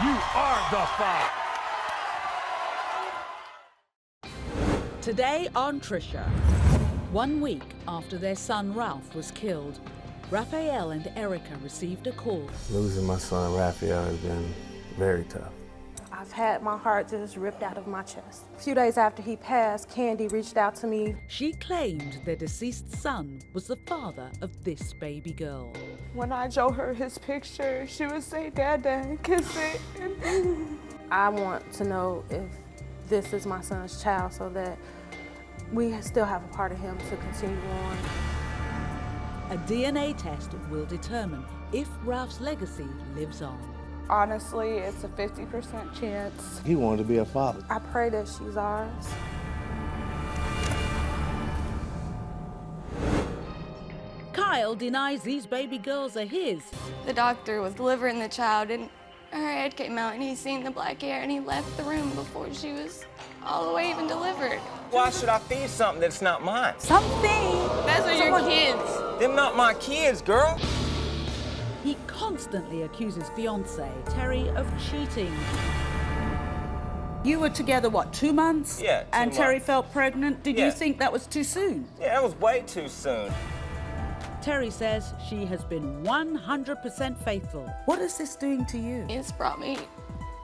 You are the father. Today on Trisha, 1 week after their son Ralph was killed, Raphael and Erica received a call. Losing my son Raphael has been very tough. I've had my heart just ripped out of my chest. A few days after he passed, Candy reached out to me. She claimed their deceased son was the father of this baby girl. When I showed her his picture, she would say, "Dad, Dad, kiss it." I want to know if this is my son's child so that we still have a part of him to continue on. A DNA test will determine if Ralph's legacy lives on. Honestly, it's a 50% chance. He wanted to be a father. I pray that she's ours. Kyle denies these baby girls are his. The doctor was delivering the child and her head came out and he seen the black hair and he left the room before she was all the way even delivered. Why should I feed something that's not mine? Something! Those are your kids. Them not my kids, girl. He constantly accuses fiancee Terri of cheating. You were together, what, 2 months? Yeah, 2 And Terri months. felt pregnant. Did Yeah. you think that was too soon? Yeah, that was way too soon. Terri says she has been 100% faithful. What is this doing to you? It's brought me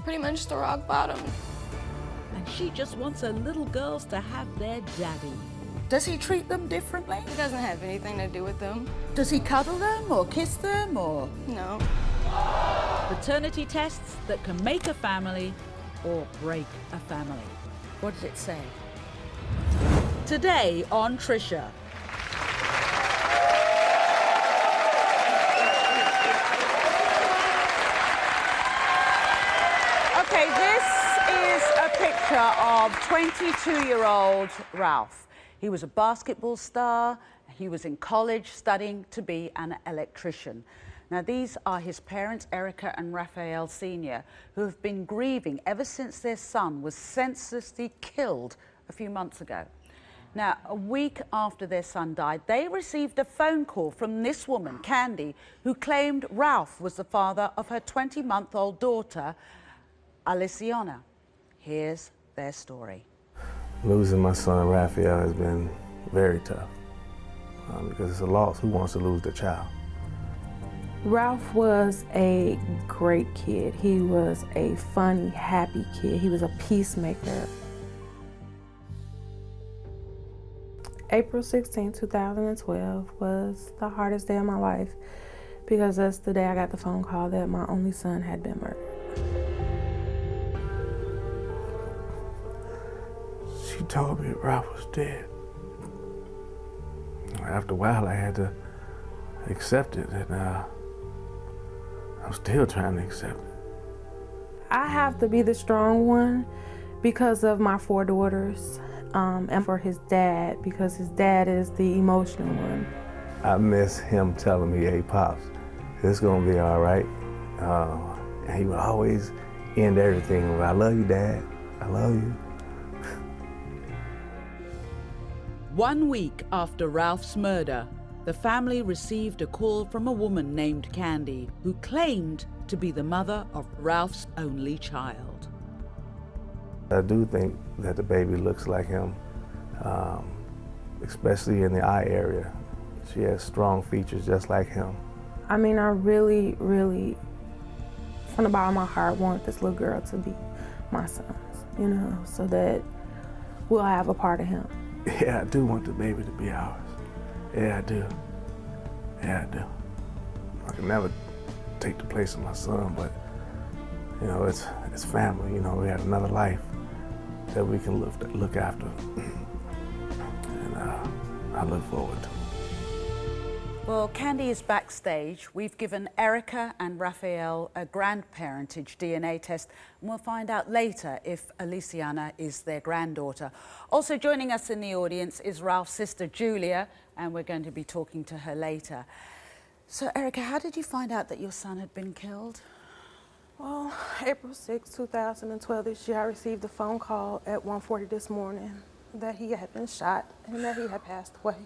pretty much to rock bottom. And she just wants her little girls to have their daddy. Does he treat them differently? It doesn't have anything to do with them. Does he cuddle them or kiss them or? No. Paternity tests that can make a family or break a family. What does it say? Today on Trisha. Okay, this is a picture of 22-year-old Ralph. He was a basketball star. He was in college studying to be an electrician. Now, these are his parents, Erica and Raphael Sr., who have been grieving ever since their son was senselessly killed a few months ago. Now, a week after their son died, they received a phone call from this woman, Candy, who claimed Ralph was the father of her 20-month-old daughter, Aliciana. Here's their story. Losing my son Raphael has been very tough because it's a loss. Who wants to lose their child? Ralph was a great kid. He was a funny, happy kid. He was a peacemaker. April 16, 2012 was the hardest day of my life because that's the day I got the phone call that my only son had been murdered. She told me Ralph was dead. After a while, I had to accept it, and I'm still trying to accept it. I have to be the strong one because of my 4 daughters, and for his dad, because his dad is the emotional one. I miss him telling me, "Hey, Pops, it's gonna be all right." And he would always end everything with, "I love you, Dad. I love you." 1 week after Ralph's murder, the family received a call from a woman named Candy, who claimed to be the mother of Ralph's only child. I do think that the baby looks like him, especially in the eye area. She has strong features just like him. I mean, I really, really, from the bottom of my heart, want this little girl to be my son's, you know, so that we'll have a part of him. Yeah, I do want the baby to be ours. Yeah, I do. Yeah, I do. I can never take the place of my son, but, you know, it's family. You know, we had another life that we can look after. And I look forward to it. Well, Candy is backstage. We've given Erica and Raphael a grandparentage DNA test, and we'll find out later if Aliciana is their granddaughter. Also joining us in the audience is Ralph's sister, Julia, and we're going to be talking to her later. So, Erica, how did you find out that your son had been killed? Well, April 6, 2012, this year, I received a phone call at 1:40 this morning that he had been shot and that he had passed away.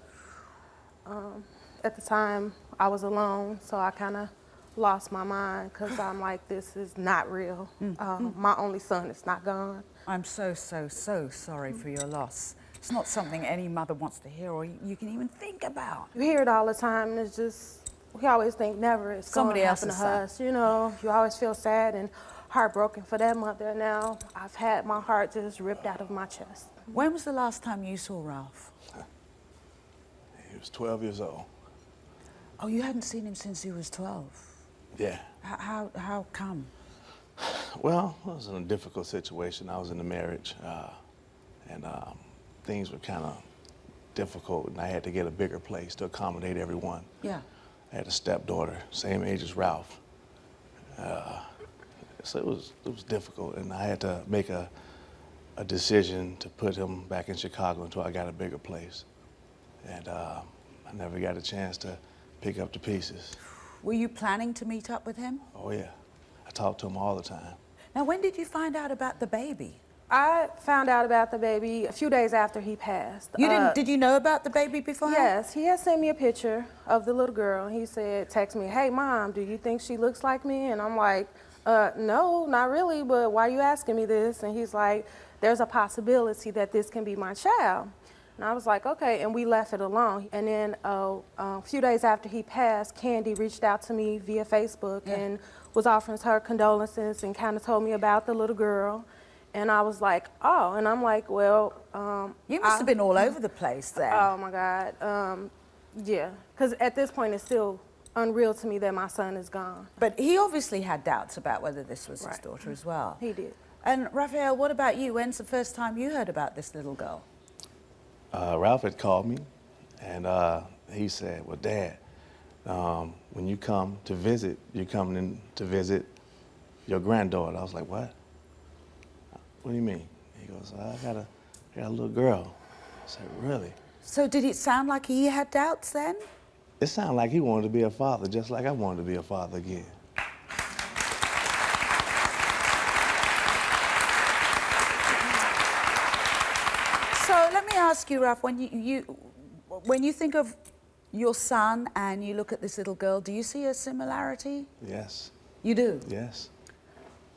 At the time, I was alone, so I kind of lost my mind because I'm like, this is not real. My only son is not gone. I'm so sorry for your loss. It's not something any mother wants to hear or you can even think about. You hear it all the time, and it's just, we always think never it's going to happen to us. You know, you always feel sad and heartbroken for that mother. And now I've had my heart just ripped out of my chest. When was the last time you saw Ralph? He was 12 years old. Oh, you hadn't seen him since he was 12? Yeah. How come? Well, I was in a difficult situation. I was in a marriage, and things were kind of difficult, and I had to get a bigger place to accommodate everyone. Yeah. I had a stepdaughter, same age as Ralph. So it was difficult, and I had to make a decision to put him back in Chicago until I got a bigger place. And I never got a chance to pick up the pieces. Were you planning to meet up with him? Oh yeah, I talked to him all the time. Now, when did you find out about the baby? I found out about the baby a few days after he passed. You didn't? Did you know about the baby beforehand? Yes, he had sent me a picture of the little girl. He said, text me, hey mom, do you think she looks like me? And I'm like, no, not really, but why are you asking me this? And he's like, there's a possibility that this can be my child. And I was like, okay, and we left it alone. And then a few days after he passed, Candy reached out to me via Facebook and was offering her condolences and kind of told me about the little girl. And I was like, oh, and I'm like, well, you must have been all over the place then. Oh my God, yeah, because at this point it's still unreal to me that my son is gone. But he obviously had doubts about whether this was his daughter as well. He did. And Raphael, what about you? When's the first time you heard about this little girl? Ralph had called me, and he said, well, Dad, when you come to visit, you're coming in to visit your granddaughter. I was like, what? What do you mean? He goes, I got a little girl. I said, really? So did it sound like he had doubts then? It sounded like he wanted to be a father, just like I wanted to be a father again. So let me ask you, Ralph, when you think of your son and you look at this little girl, do you see a similarity? Yes. You do? Yes.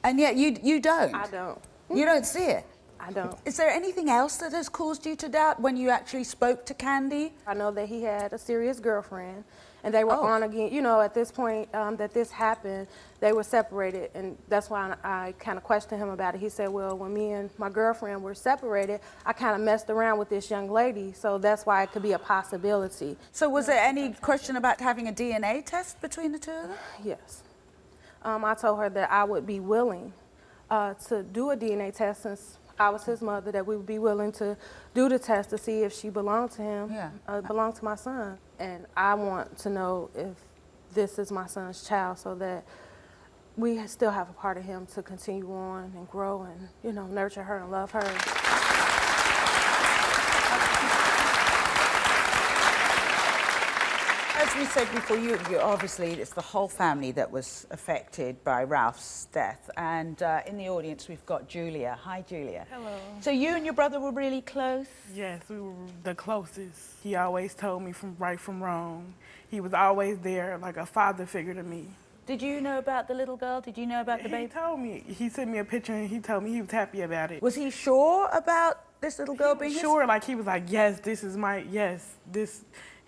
And yet you don't? I don't. You don't see it? I don't. Is there anything else that has caused you to doubt when you actually spoke to Candy? I know that he had a serious girlfriend, and they were on again. You know, at this point that this happened, they were separated, and that's why I kind of questioned him about it. He said, well, when me and my girlfriend were separated, I kind of messed around with this young lady, so that's why it could be a possibility. So was there any question about having a DNA test between the two of them? Yes. I told her that I would be willing to do a DNA test since I was his mother, that we would be willing to do the test to see if she belonged to him, belonged to my son. And I want to know if this is my son's child so that we still have a part of him to continue on and grow and, you know, nurture her and love her. As we said before, you obviously, it's the whole family that was affected by Ralph's death. And in the audience, we've got Julia. Hi, Julia. Hello. So you and your brother were really close? Yes, we were the closest. He always told me from right from wrong. He was always there, like a father figure to me. Did you know about the little girl? Did you know about the baby? He told me. He sent me a picture and he told me he was happy about it. Was he sure about this little girl being his? Sure, like he was like, yes, this is my,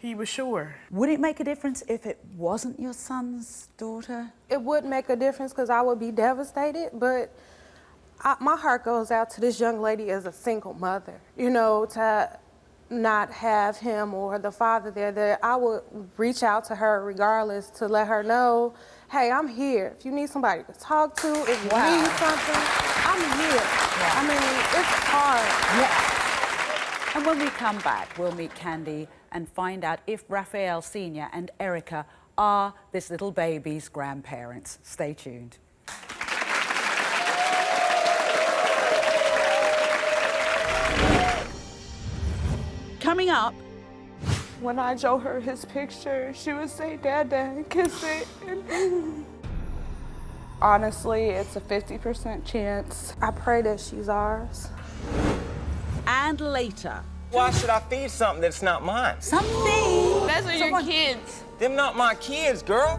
he was sure. Would it make a difference if it wasn't your son's daughter? It would make a difference because I would be devastated, but my heart goes out to this young lady as a single mother, you know, to not have him or the father there, that I would reach out to her regardless to let her know, hey, I'm here. If you need somebody to talk to, if you need something, I'm here. I mean, it's hard. Yeah. And when we come back, we'll meet Candy and find out if Raphael Sr. and Erica are this little baby's grandparents. Stay tuned. Coming up. When I show her his picture, she would say, Dad, Dad, kiss it. Honestly, it's a 50% chance. I pray that she's ours. And later. Why should I feed something that's not mine? Something. Those are your kids. Them not my kids, girl.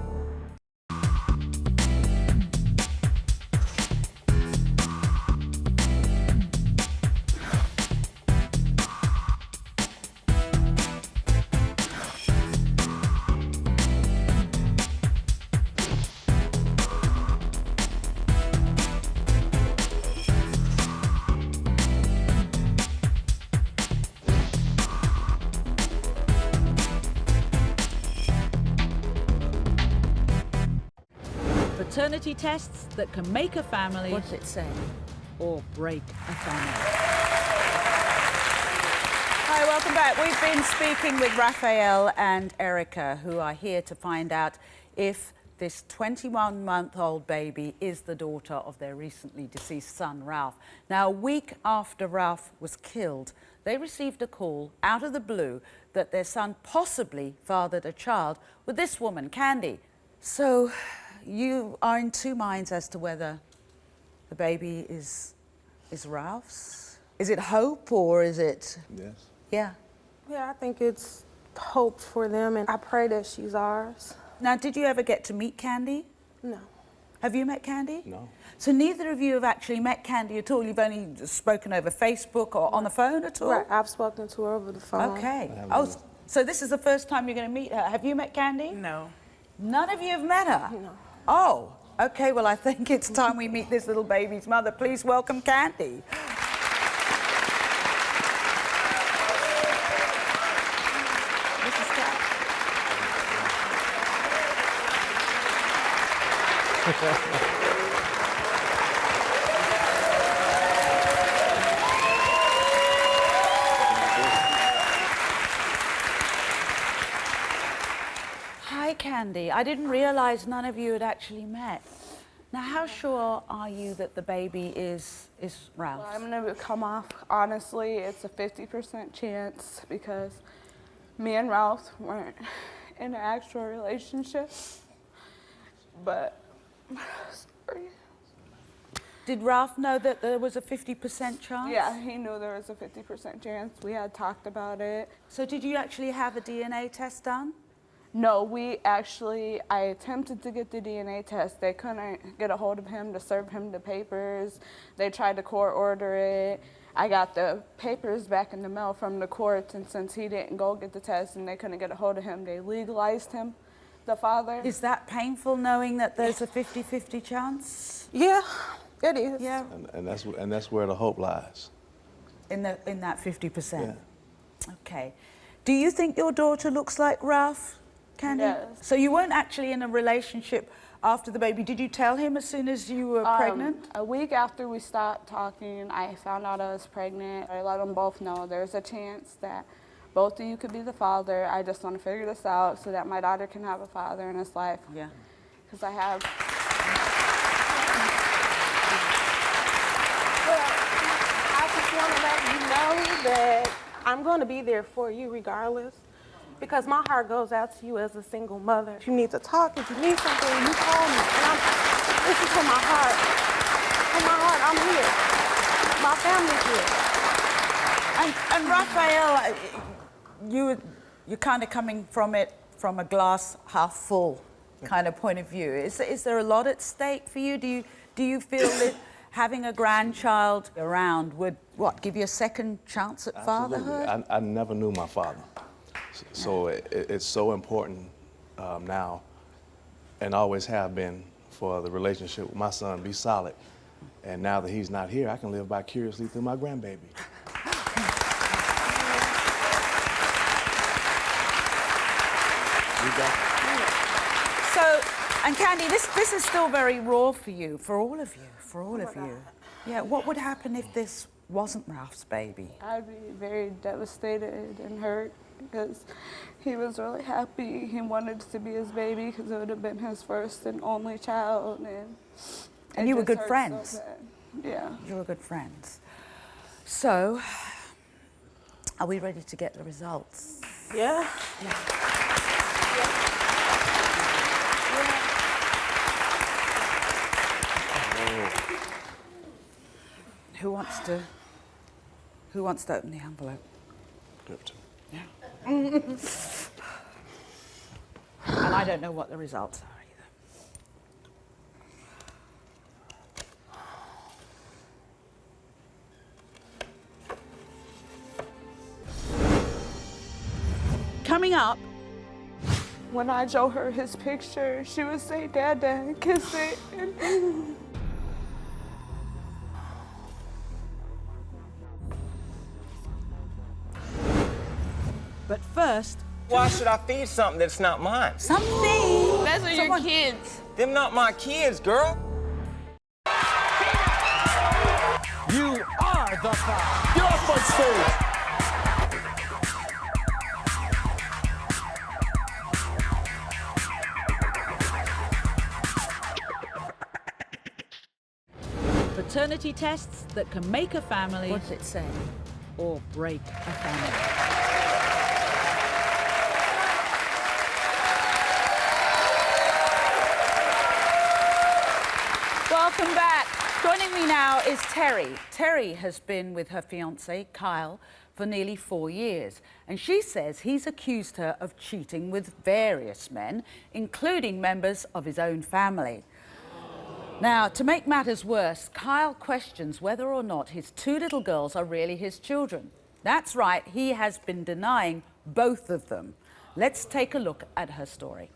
paternity tests that can make a family. What's it say? Or break a family. Hi, welcome back. We've been speaking with Raphael and Erica, who are here to find out if this 21-month-old baby is the daughter of their recently deceased son, Ralph. Now, a week after Ralph was killed, they received a call out of the blue that their son possibly fathered a child with this woman, Candy. So you are in two minds as to whether the baby is Ralph's. Is it hope or is it? Yes. Yeah. Yeah, I think it's hope for them, and I pray that she's ours. Now, did you ever get to meet Candy? No. Have you met Candy? No. So neither of you have actually met Candy at all? You've only spoken over Facebook or on the phone at all? Right, I've spoken to her over the phone. Okay. Oh, so this is the first time you're going to meet her. Have you met Candy? No. None of you have met her? No. Oh, okay. Well, I think it's time we meet this little baby's mother. Please welcome Candy. Mrs. Cat. Hi, Candy. I didn't realize none of you had actually met. Now, how sure are you that the baby is Ralph's? Well, I'm gonna come off honestly. It's a 50% chance because me and Ralph weren't in an actual relationship. But sorry. Did Ralph know that there was a 50% chance? Yeah, he knew there was a 50% chance. We had talked about it. So did you actually have a DNA test done? No, I attempted to get the DNA test. They couldn't get a hold of him to serve him the papers. They tried to court order it. I got the papers back in the mail from the courts, and since he didn't go get the test and they couldn't get a hold of him, they legalized him, the father. Is that painful knowing that there's a 50-50 chance? Yeah, it is. Yeah. And that's where the hope lies. In that 50%? Yeah. Okay. Do you think your daughter looks like Ralph, Candy? Yes. So you weren't actually in a relationship after the baby. Did you tell him as soon as you were pregnant? A week after we stopped talking, I found out I was pregnant. I let them both know there's a chance that both of you could be the father. I just want to figure this out so that my daughter can have a father in his life. Yeah. Because I have. Well, I just want to let you know that I'm going to be there for you regardless. Because my heart goes out to you as a single mother. If you need to talk, if you need something, you call me. And this is from my heart. From my heart, I'm here. My family's here. And Raphael, you're kind of coming from it from a glass half full kind of point of view. Is there a lot at stake for you? Do you feel that having a grandchild around would, give you a second chance at fatherhood? I never knew my father. So it's so important now, and always have been, for the relationship with my son be solid. And now that he's not here, I can live vicariously through my grandbaby. So, and Candy, this is still very raw for you, for all of you. Yeah, what would happen if this wasn't Ralph's baby? I'd be very devastated and hurt because he was really happy. He wanted to be his baby because it would have been his first and only child. And you were good friends. So yeah. You were good friends. So, are we ready to get the results? Yeah. Who wants to open the envelope? Give it to me. Yeah. And I don't know what the results are either. Coming up, When I show her his picture, she would say, "Dad, Dad, kiss it." but first, Why should I feed something that's not mine? Something Those are your kids. Them not my kids, girl. You are the five. Get off my stage. Paternity tests that can make a family. What's it say? Or break a family. Welcome back. Joining me now is Terri. Terri has been with her fiancé, Kiel, for nearly 4 years. And she says he's accused her of cheating with various men, including members of his own family. Now, to make matters worse, Kiel questions whether or not his 2 little girls are really his children. That's right, he has been denying both of them. Let's take a look at her story.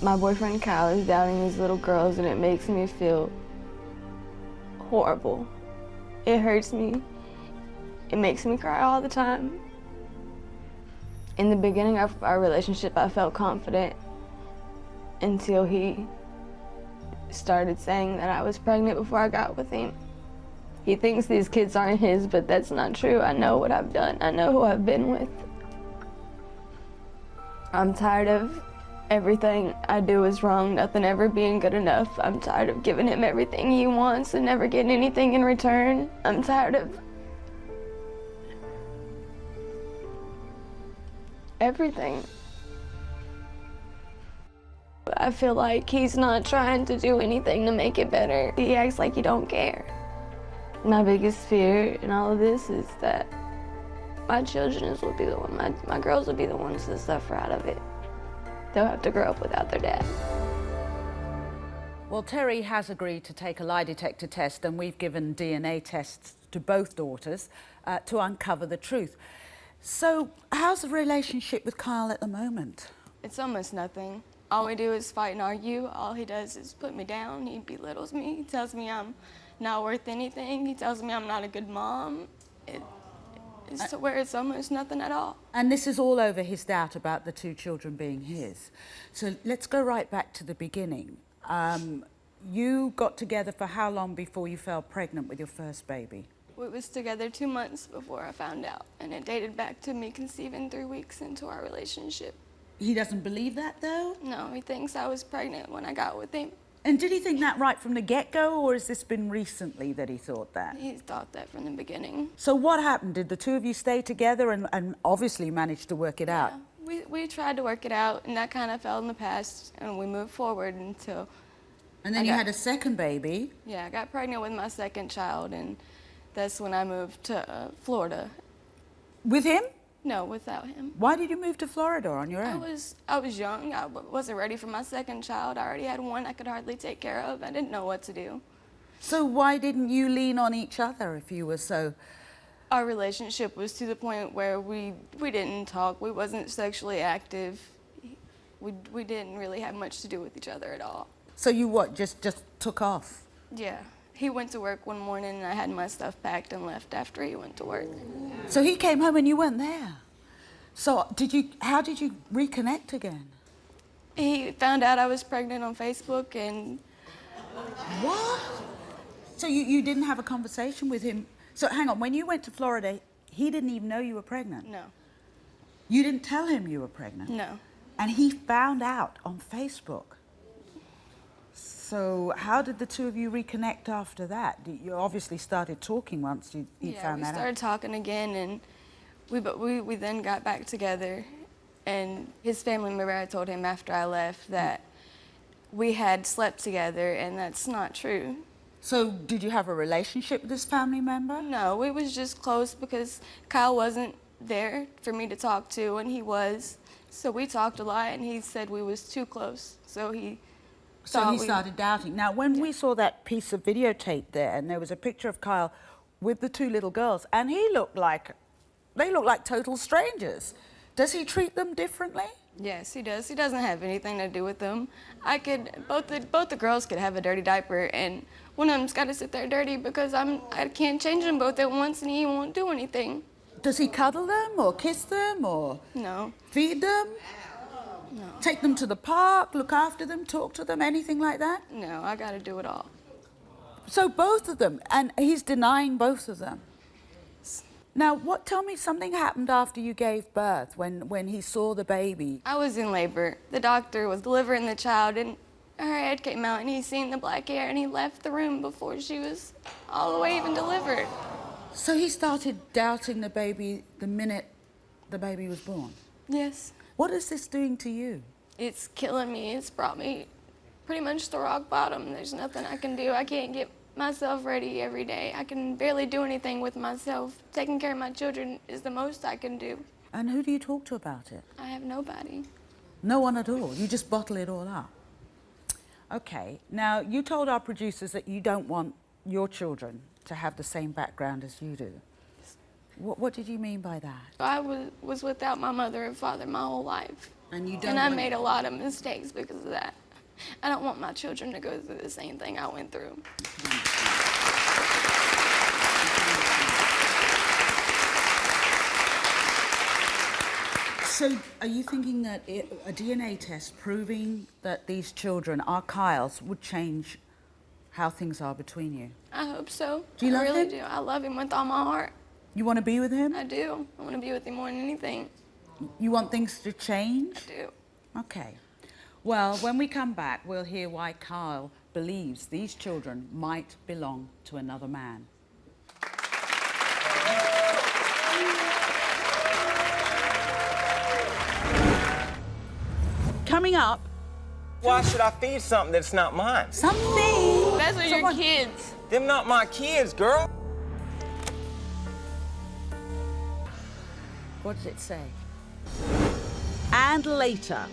My boyfriend Kyle is doubting these little girls, and it makes me feel horrible. It hurts me. It makes me cry all the time. In the beginning of our relationship, I felt confident until he started saying that I was pregnant before I got with him. He thinks these kids aren't his, but that's not true. I know what I've done. I know who I've been with. I'm tired of everything I do is wrong, nothing ever being good enough. I'm tired of giving him everything he wants and never getting anything in return. I'm tired of everything. I feel like he's not trying to do anything to make it better. He acts like he don't care. My biggest fear in all of this is that my children will be the one, my girls will be the ones that suffer out of it. They'll have to grow up without their dad. Well, Terri has agreed to take a lie detector test, and we've given DNA tests to both daughters to uncover the truth. So, how's the relationship with Kiel at the moment? It's almost nothing. All we do is fight and argue. All he does is put me down. He belittles me. He tells me I'm not worth anything. He tells me I'm not a good mom. It's to where it's almost nothing at all. And this is all over his doubt about the 2 children being his. So let's go right back to the beginning. You got together for how long before you fell pregnant with your first baby? We was together 2 months before I found out, and it dated back to me conceiving 3 weeks into our relationship. He doesn't believe that, though? No, he thinks I was pregnant when I got with him. And did he think that right from the get-go, or has this been recently that he thought that? He thought that from the beginning. So what happened? Did the 2 of you stay together and obviously managed to work it out? We tried to work it out, and that kind of fell in the past, and we moved forward until... And then you had a second baby. Yeah, I got pregnant with my second child, and that's when I moved to Florida. With him? No, without him. Why did you move to Florida on your own? I was young. I wasn't ready for my second child. I already had one I could hardly take care of. I didn't know what to do. So why didn't you lean on each other if you were so... Our relationship was to the point where we didn't talk. We wasn't sexually active. We didn't really have much to do with each other at all. So you what, just took off? Yeah. He went to work one morning, and I had my stuff packed and left after he went to work. So he came home and you weren't there? So how did you reconnect again? He found out I was pregnant on Facebook, and... What? So you didn't have a conversation with him? So hang on, when you went to Florida, he didn't even know you were pregnant? No. You didn't tell him you were pregnant? No. And he found out on Facebook? So how did the 2 of you reconnect after that? You obviously started talking once you found that out. Yeah, we started talking again, and we then got back together. And his family member had told him after I left that we had slept together, and that's not true. So did you have a relationship with this family member? No, we was just close because Kyle wasn't there for me to talk to, and he was. So we talked a lot, and he said we was too close. So he started doubting. Now, when we saw that piece of videotape there, and there was a picture of Kyle with the 2 little girls, and they looked like total strangers. Does he treat them differently? Yes, he does. He doesn't have anything to do with them. Both the girls could have a dirty diaper, and one of them's got to sit there dirty because I can't change them both at once, and he won't do anything. Does he cuddle them or kiss them or No. feed them? No. Take them to the park, look after them, talk to them, anything like that? No, I gotta do it all. So both of them, and he's denying both of them. Now, tell me, something happened after you gave birth, when he saw the baby. I was in labor. The doctor was delivering the child, and her head came out, and he seen the black hair, and he left the room before she was all the way even delivered. So he started doubting the baby the minute the baby was born? Yes. What is this doing to you? It's killing me. It's brought me pretty much to rock bottom. There's nothing I can do. I can't get myself ready every day. I can barely do anything with myself. Taking care of my children is the most I can do. And who do you talk to about it? I have nobody. No one at all? You just bottle it all up? Okay, now you told our producers that you don't want your children to have the same background as you do. What did you mean by that? I was without my mother and father my whole life. And you don't And I want- made a lot of mistakes because of that. I don't want my children to go through the same thing I went through. So are you thinking that a DNA test proving that these children are Kyle's would change how things are between you? I hope so. Do you love I really him? do. I love him with all my heart. You want to be with him? I do. I want to be with him more than anything. You want things to change? I do. Okay. Well, when we come back, we'll hear why Kyle believes these children might belong to another man. Coming up, Why should I feed something that's not mine? something. That's for your kids. Them not my kids, girl. What does it say? And later,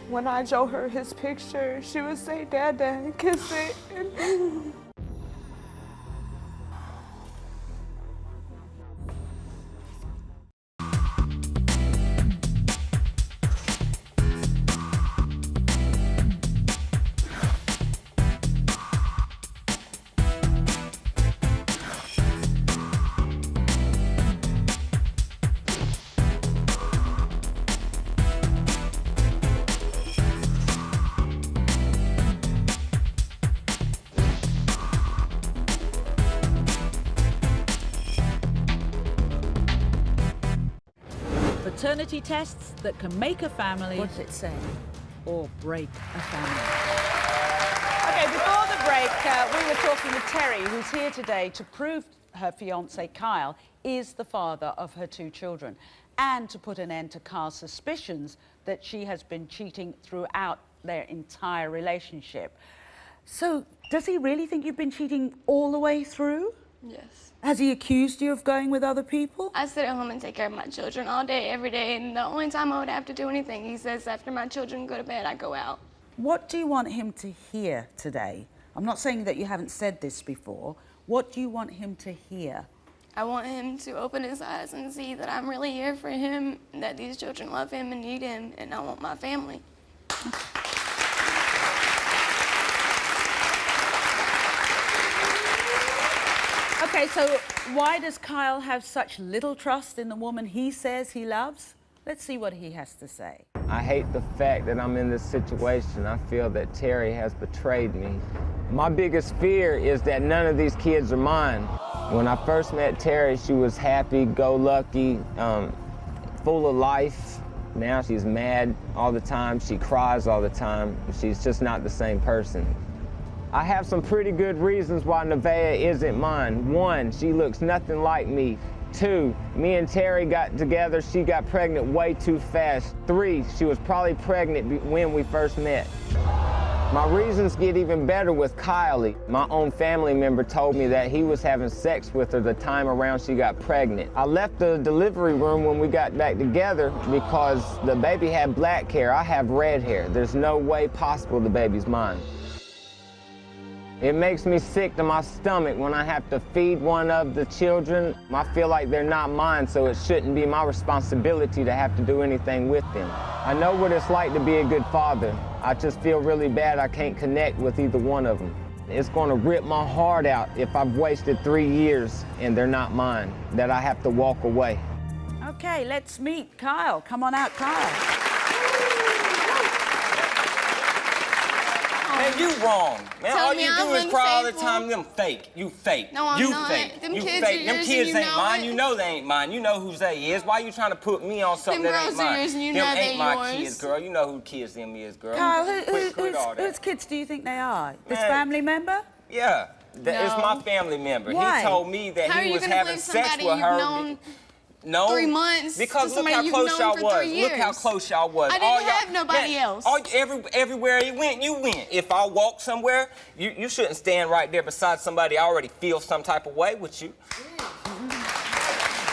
When I show her his picture, she would say, Dada, and kiss it. paternity tests that can make a family. What does it say? Or break a family. Okay, before the break, we were talking with Terri, who's here today to prove her fiancé Kyle is the father of her two children, and to put an end to Kyle's suspicions that she has been cheating throughout their entire relationship. So, does he really think you've been cheating all the way through? Yes. Has he accused you of going with other people? I sit at home and take care of my children all day, every day, and the only time I would have to do anything, he says after my children go to bed, I go out. What do you want him to hear today? I'm not saying that you haven't said this before. What do you want him to hear? I want him to open his eyes and see that I'm really here for him, that these children love him and need him, and I want my family. Okay, so why does Kyle have such little trust in the woman he says he loves? Let's see what he has to say. I hate the fact that I'm in this situation. I feel that Terri has betrayed me. My biggest fear is that none of these kids are mine. When I first met Terri, she was happy-go-lucky, full of life. Now she's mad all the time. She cries all the time. She's just not the same person. I have some pretty good reasons why Nevaeh isn't mine. 1, she looks nothing like me. 2, me and Terri got together, she got pregnant way too fast. 3, she was probably pregnant when we first met. My reasons get even better with Kylie. My own family member told me that he was having sex with her the time around she got pregnant. I left the delivery room when we got back together because the baby had black hair, I have red hair. There's no way possible the baby's mine. It makes me sick to my stomach when I have to feed one of the children. I feel like they're not mine, so it shouldn't be my responsibility to have to do anything with them. I know what it's like to be a good father. I just feel really bad I can't connect with either one of them. It's going to rip my heart out if I've wasted 3 years and they're not mine, that I have to walk away. Okay, let's meet Kyle. Come on out, Kyle. Man, you wrong. Man, Tell all me you I'm do is cry all the unfaithful. time. Them fake. You fake. No, I'm you not. fake. Them you kids fake. are Them yours kids and you ain't know mine. it. You know they ain't mine. You know whose they is. Why you trying to put me on something Them that ain't girls are mine? yours and you them know ain't they're my yours. kids, girl. You know who kids them is, girl. Kyle, Quit all that. whose kids do you think they are? This Man. family member? Yeah. That is No. my family member. Why? He told me that How are he you was gonna having blame sex somebody with you've her. known No, 3 months because to look somebody how you've close known y'all for was. 3 Look how years? close y'all was. I didn't have nobody else. Everywhere you went, you went. If I walk somewhere, you shouldn't stand right there beside somebody I already feel some type of way with you.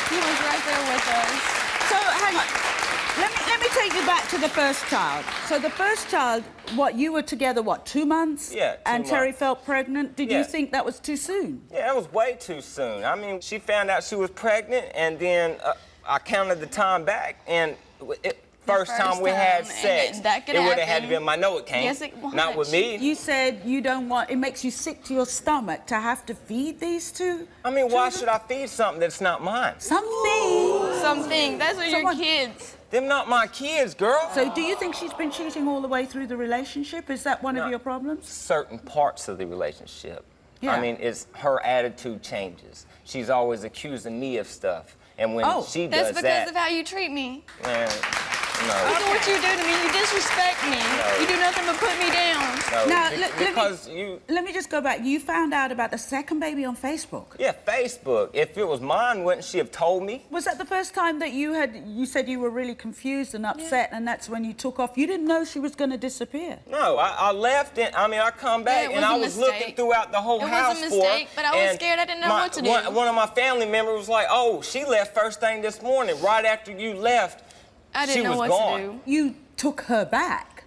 He was right there with us. So, hang on. Let me take you back to the first child. So the first child, you were together, 2 months? Yeah, 2 And Terri months. felt pregnant. Did you Yeah. think that was too soon? Yeah, that was way too soon. I mean, she found out she was pregnant, and then I counted the time back, and first time we had time, sex, and that could it would have had to happen. be in my no, it can't. Yes, it was. Not with me. You said you don't want, it makes you sick to your stomach to have to feed these two? I mean, why children? should I feed something that's not mine? Something. Those are your kids. Them not my kids, girl. So do you think she's been cheating all the way through the relationship? Is that one of your problems? Certain parts of the relationship. Yeah. I mean, it's her attitude changes. She's always accusing me of stuff. And when she does That's because that, of how you treat me. man, no. Look at what you do to me. You disrespect me. No. You do nothing but put me down. No, Now, because let me just go back. You found out about the second baby on Facebook. Yeah, Facebook. If it was mine, wouldn't she have told me? Was that the first time that you said you were really confused and upset, and that's when you took off? You didn't know she was going to disappear. No, I left and I come back Yeah, it and was I a was mistake. looking throughout the whole It was a house for her. mistake, but I was and scared. I didn't know what to do. One of my family members was like, "Oh, she left first thing this morning, right after you left." I didn't she know was what gone. to do. You took her back.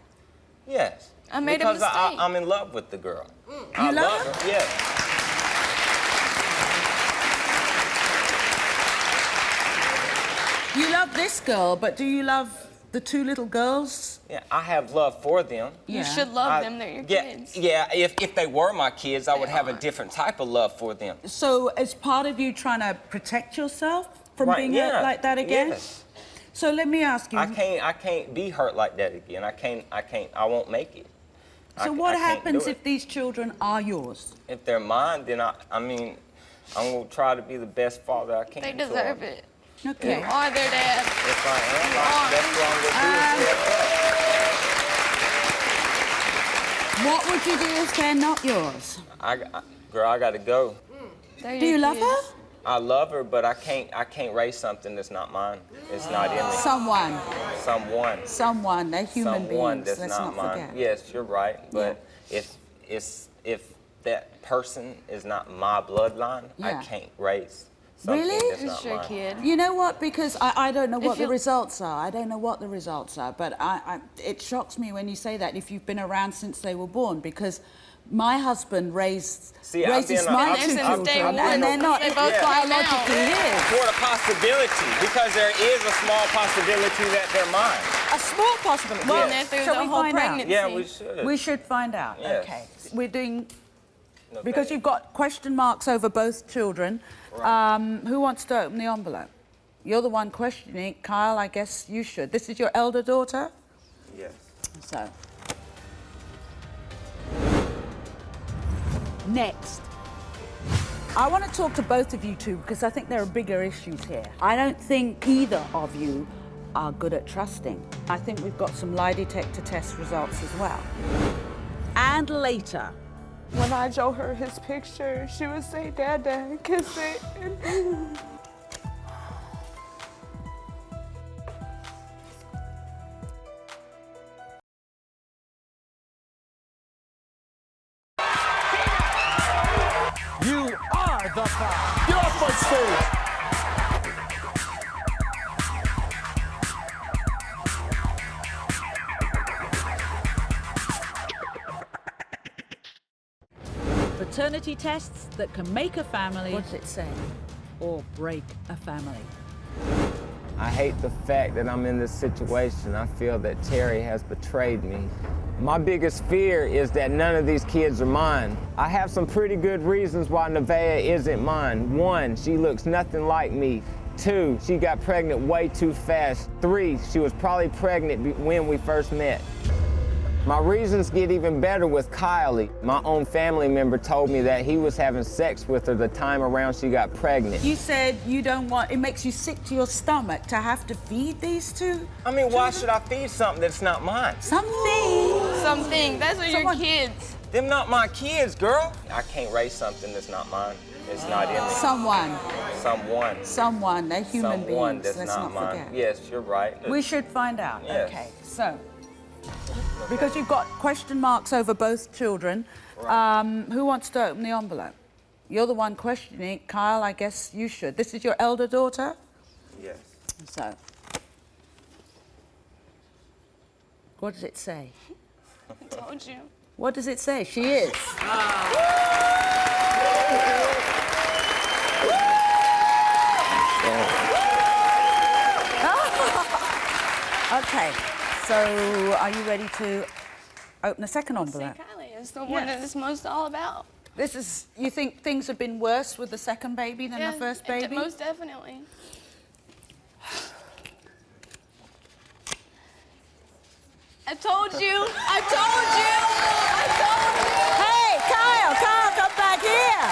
Yes. I made a because mistake. I'm in love with the girl. You I love her? Yes. You love this girl, but do you love the two little girls? Yeah, I have love for them. You should love them. They're your kids. Yeah, if they were my kids, I would have a different type of love for them. So, as part of you trying to protect yourself from being hurt like that again? Yes. So let me ask you. I can't be hurt like that again. I won't make it. So I what can't happens do it. if these children are yours? If they're mine, then I mean, I'm gonna try to be the best father I can. They for deserve them. it. Okay. You are their dad. If I am, that's what I'm gonna do. What would you do if they're not yours? Girl, I gotta go. Do you love her? I love her, but I can't raise something that's not mine. It's not in me. Someone. Someone. They're human Someone beings. that's Let's not mine. forget. Yes, you're right. But if that person is not my bloodline, I Yeah. can't raise something Really? that's not your mine. kid. You know what? Because I don't know what the you- results are. I don't know what the results are. But it shocks me when you say that if you've been around since they were born, because my husband raises Been my two there since day children, one. and they're not They both fly now. biologically his. For the possibility, because there is a small possibility that they're mine. A small possibility. Well, Been there through shall the we whole find out? pregnancy. Yeah, we should. We should find out. Yes. Okay. We're doing, Okay. because you've got question marks over both children. Who wants to open the envelope? You're the one questioning. Kyle, I guess you should. This is your elder daughter? Yes. So. Next. I want to talk to both of you two because I think there are bigger issues here. I don't think either of you are good at trusting. I think we've got some lie detector test results as well. And later. When I show her his picture, she would say, "Dad, Dad, kiss it." You are the five. Get off my stage. Paternity tests that can make a family What's it say? or break a family. I hate the fact that I'm in this situation. I feel that Terri has betrayed me. My biggest fear is that none of these kids are mine. I have some pretty good reasons why Nevaeh isn't mine. 1, she looks nothing like me. 2, she got pregnant way too fast. 3, she was probably pregnant when we first met. My reasons get even better with Kylie. My own family member told me that he was having sex with her the time around she got pregnant. You said you don't want, it makes you sick to your stomach to have to feed these two? I mean, why should I feed something that's not mine? Something. Those are your kids. Them not my kids, girl. I can't raise something that's not mine. It's not in me. Someone. They're human Someone beings. that's Let's not not mine. forget. Yes, you're right. We should find out. Yes. Okay, so, because you've got question marks over both children, who wants to open the envelope? You're the one questioning it. Kyle, I guess you should. This is your elder daughter? Yes. So, what does it say? I told you. What does it say? She is. Okay, so are you ready to open the second envelope? Kylie is the one that it's most all about. This is, you think things have been worse with the second baby than the first baby? Most definitely. I told you. I told you. I told you. Hey, Kyle, come back here.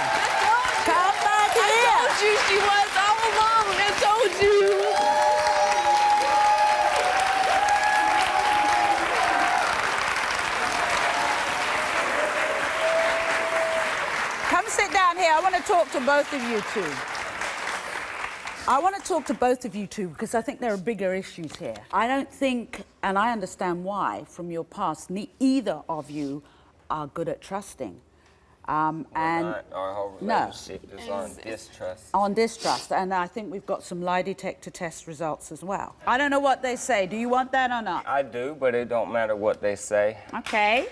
Come back here. I told you she was all alone. I told you. Come sit down here. I want to talk to both of you two. I want to talk to both of you two because I think there are bigger issues here. I don't think, and I understand why, from your past, either of you are good at trusting. And our whole relationship is on distrust. On distrust, and I think we've got some lie detector test results as well. I don't know what they say. Do you want that or not? I do, but it don't matter what they say. Okay.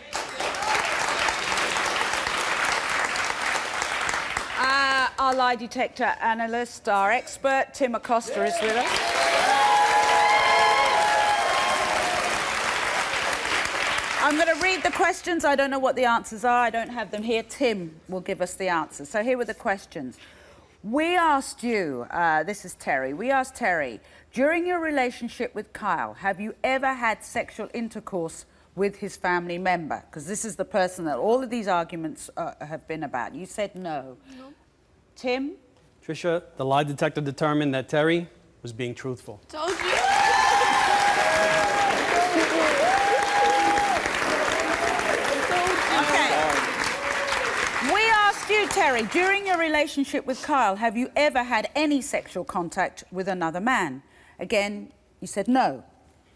Our lie detector analyst, our expert, Tim Acosta, is with us. I'm going to read the questions. I don't know what the answers are. I don't have them here. Tim will give us the answers. So here were the questions. We asked you, this is Terri, we asked Terri, during your relationship with Kyle, have you ever had sexual intercourse with his family member? Because this is the person that all of these arguments have been about. You said no. No. Tim? Trisha, the lie detector determined that Terri was being truthful. Told you. Okay. We asked you, Terri, during your relationship with Kyle, have you ever had any sexual contact with another man? Again, you said no.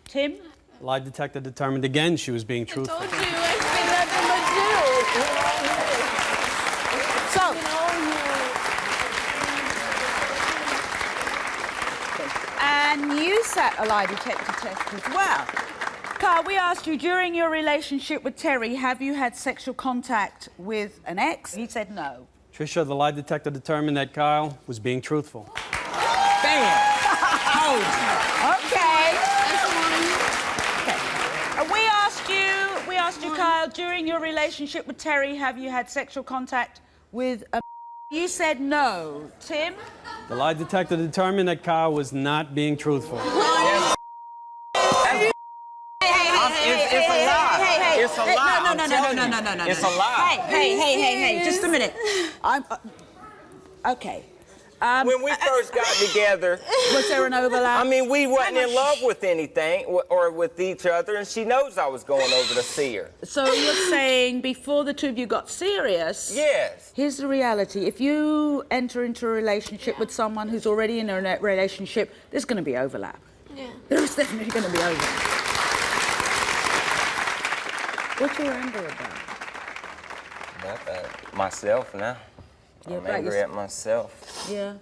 Tim? The lie detector determined again she was being truthful. I told you. I said nothing but do. So, and you sat a lie detector test as well. Kyle, we asked you, during your relationship with Terri, have you had sexual contact with an ex? He said no. Trisha, the lie detector determined that Kyle was being truthful. Bam! Okay. We asked you, Kyle, during your relationship with Terri, have you had sexual contact with a... You said no. Tim? The lie detector determined that Kyle was not being truthful. It's a lie. It's a lie. No. It's a lie. Hey, just a minute. I'm... okay. When we first got together... Was there an overlap? I mean, we wasn't in love with anything or with each other, and she knows I was going over to see her. So you're saying before the two of you got serious... Yes. Here's the reality. If you enter into a relationship with someone who's already in a relationship, there's going to be overlap. Yeah. There is definitely going to be overlap. What's your anger about? About myself now. I'm angry at myself. Yeah.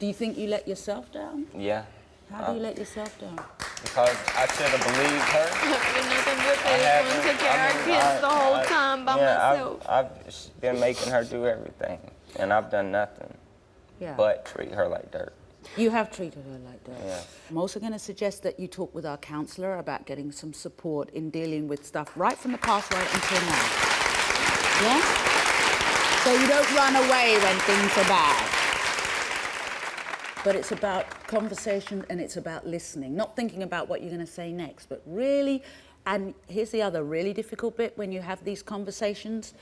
Do you think you let yourself down? Yeah. How do you let yourself down? Because I should have believed her. Been nothing but faithful and took care of our kids the whole time by myself. I've been making her do everything, and I've done nothing but treat her like dirt. You have treated her like that. Yeah. I'm also going to suggest that you talk with our counsellor about getting some support in dealing with stuff right from the past right until now. Yeah? So you don't run away when things are bad. But it's about conversation and it's about listening, not thinking about what you're going to say next, but really And here's the other really difficult bit when you have these conversations.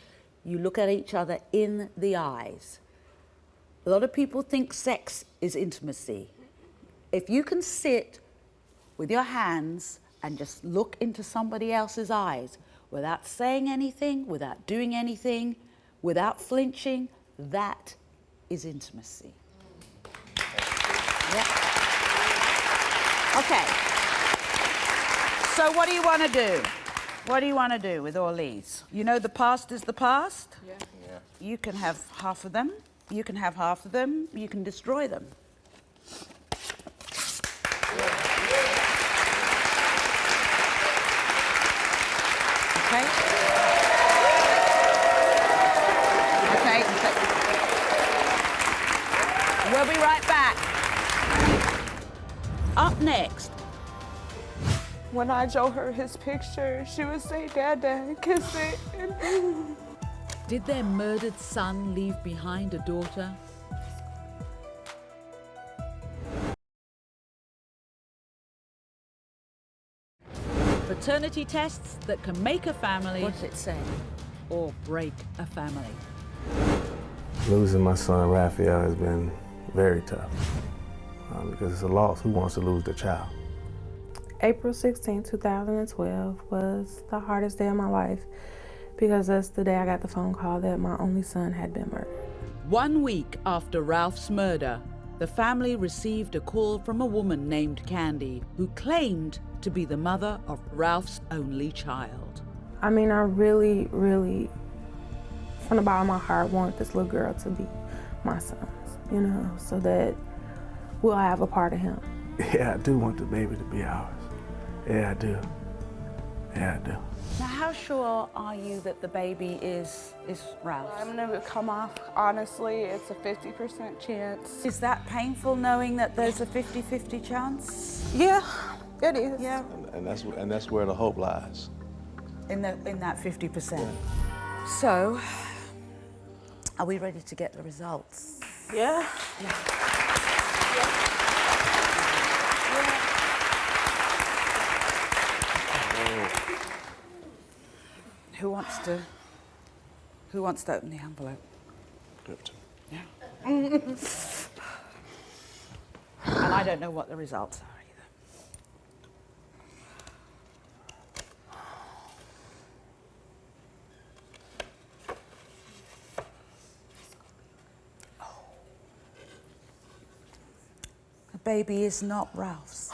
You look at each other in the eyes. A lot of people think sex is intimacy. If you can sit with your hands and just look into somebody else's eyes without saying anything, without doing anything, without flinching, that is intimacy. Yeah. Okay. So what do you want to do? What do you want to do with all these? You know the past is the past? Yeah. You can have half of them. You can have half of them. You can destroy them. Okay? Okay. We'll be right back. Up next. When I show her his picture, she would say, Dada, and kiss it. Did their murdered son leave behind a daughter? Paternity tests that can make a family. What's it say? Or break a family. Losing my son, Raphael, has been very tough because it's a loss. Who wants to lose their child? April 16, 2012 was the hardest day of my life because that's the day I got the phone call that my only son had been murdered. 1 week after Ralph's murder, the family received a call from a woman named Candy who claimed to be the mother of Ralph's only child. I mean, I really, really, from the bottom of my heart, want this little girl to be my son's, you know, so that we'll have a part of him. Yeah, I do want the baby to be ours. Yeah, I do. Yeah, I do. Now, how sure are you that the baby is Ralph's? I'm gonna come off, honestly, it's a 50% chance. Is that painful knowing that there's a 50-50 chance? Yeah, it is. Yeah. And that's where the hope lies. In that 50%. So, are we ready to get the results? Yeah. Who wants to open the envelope? Yeah. And I don't know what the results are either. The baby is not Ralph's.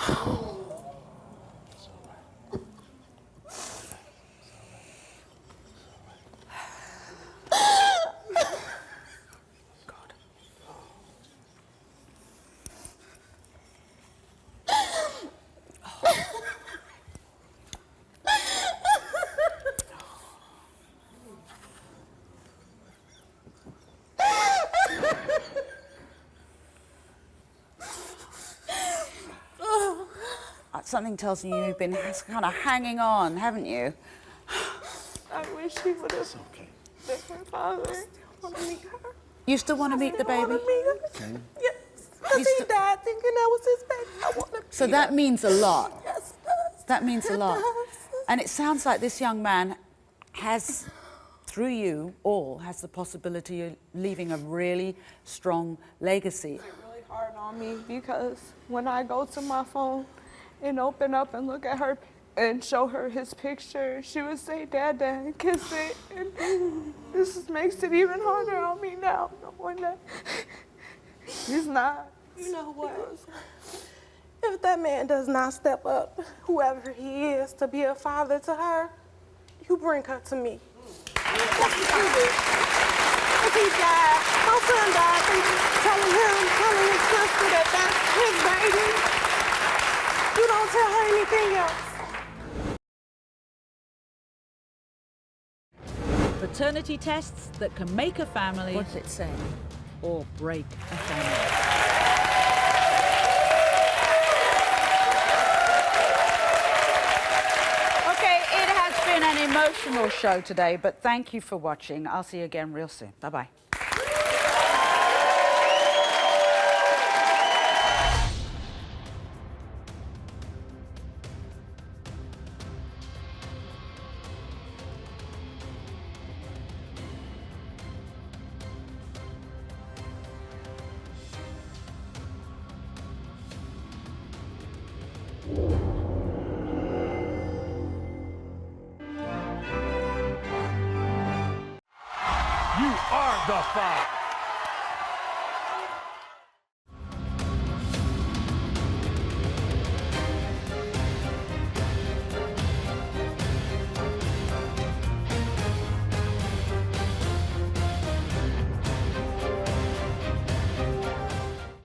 Something tells me you've been kind of hanging on, haven't you? I wish he would have been her father. I want to meet her. You still want to meet the baby? Okay. Yes. Because he died thinking that was his baby. I want to meet So that means a lot. Yes, it does. That means a lot. It does. And it sounds like this young man has, through you all, has the possibility of leaving a really strong legacy. It's really hard on me because when I go to my phone and open up and look at her and show her his picture, she would say, Dada, and kiss it. And this makes it even harder on me now, knowing that he's not. You know what? If that man does not step up, whoever he is, to be a father to her, you bring her to me. That's what you do. If he died, my son died, telling his sister that that's his baby. You don't tell her anything else. Paternity tests that can make a family. What's it say? Or break a family. Okay, it has been an emotional show today, but thank you for watching. I'll see you again real soon. Bye-bye. five.